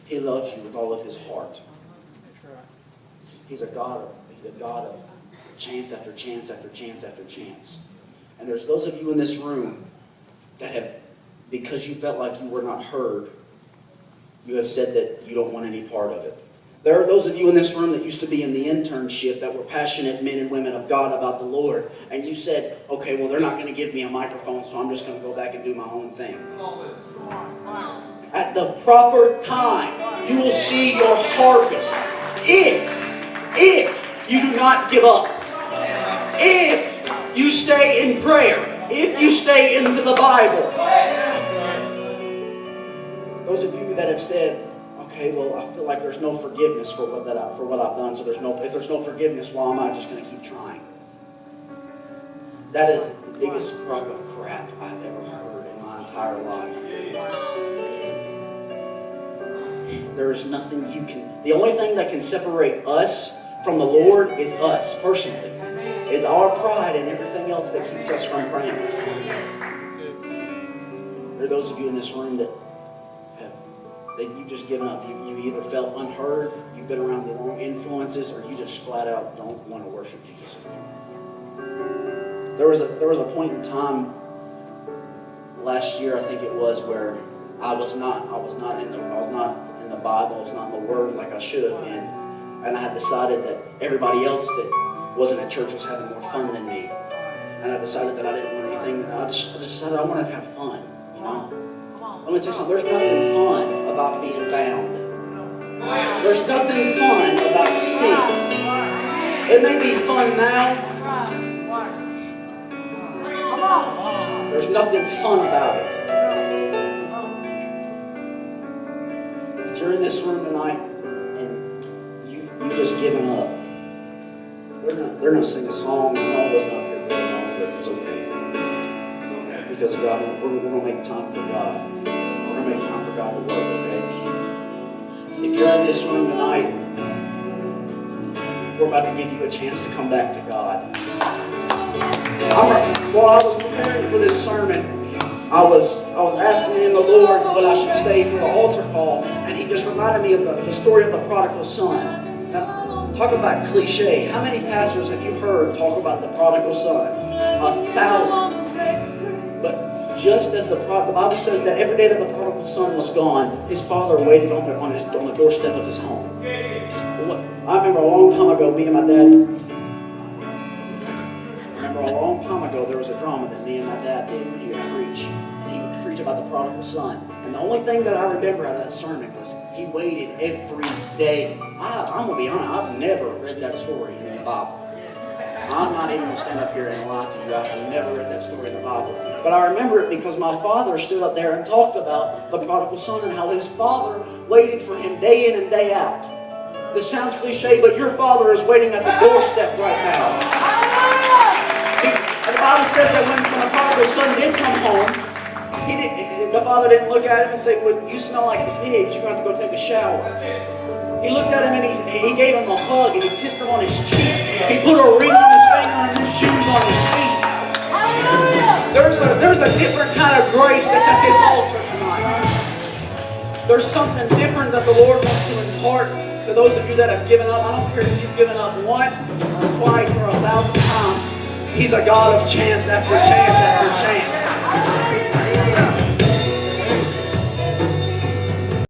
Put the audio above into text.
He loves you with all of His heart. He's a God of chance after chance after chance after chance. And there's those of you in this room that have, because you felt like you were not heard, you have said that you don't want any part of it. There are those of you in this room that used to be in the internship that were passionate men and women of God about the Lord. And you said, okay, well, they're not going to give me a microphone, so I'm just going to go back and do my own thing. At the proper time, you will see your harvest. If you do not give up. If you stay in prayer. If you stay into the Bible. Those of you that have said, okay, well, I feel like there's no forgiveness for what I've done, so if there's no forgiveness, why am I just going to keep trying? That is the biggest crock of crap I've ever heard in my entire life. There is nothing the only thing that can separate us from the Lord is us, personally. It's our pride and everything else that keeps us from praying. There are those of you in this room that you've just given up. You either felt unheard, you've been around the wrong influences, or you just flat out don't want to worship Jesus anymore. There was a point in time last year, I think it was, where I was not in the Bible, I was not in the Word like I should have been, and I had decided that everybody else that wasn't at church was having more fun than me, and I decided that I didn't want anything. I decided I wanted to have fun, you know. Let me tell you something. There's nothing fun about being bound. There's nothing fun about sin. It may be fun now. There's nothing fun about it. If you're in this room tonight and you've just given up, they're going to sing a song. I know it wasn't up here very long, but it's okay. Because God, we're going to make time for God. We're going to make time for God to work, okay? If you're in this room tonight, we're about to give you a chance to come back to God. While I was preparing for this sermon, I was asking in the Lord when I should stay for the altar call, and He just reminded me of the story of the prodigal son. Now, talk about cliche. How many pastors have you heard talk about the prodigal son? 1,000. But just as the Bible says that every day that the prodigal son was gone, his father waited on the doorstep of his home. I remember a long time ago, me and my dad. A long time ago, there was a drama that me and my dad did when he would preach. And he would preach about the prodigal son. And the only thing that I remember out of that sermon was he waited every day. I'm going to be honest, I've never read that story in the Bible. I'm not even going to stand up here and lie to you. I've never read that story in the Bible. But I remember it because my father stood up there and talked about the prodigal son and how his father waited for him day in and day out. This sounds cliche, but your father is waiting at the doorstep right now. And the Bible says that when the prodigal son did come home, the father didn't look at him and say, well, you smell like the pigs, you're going to have to go take a shower. He looked at him and he gave him a hug and he kissed him on his cheek. He put a ring on his finger and his shoes on his feet. There's a different kind of grace that's at this altar tonight. There's something different that the Lord wants to impart to those of you that have given up. I don't care if you've given up once or twice or 1,000 times. He's a God of chance after chance after chance.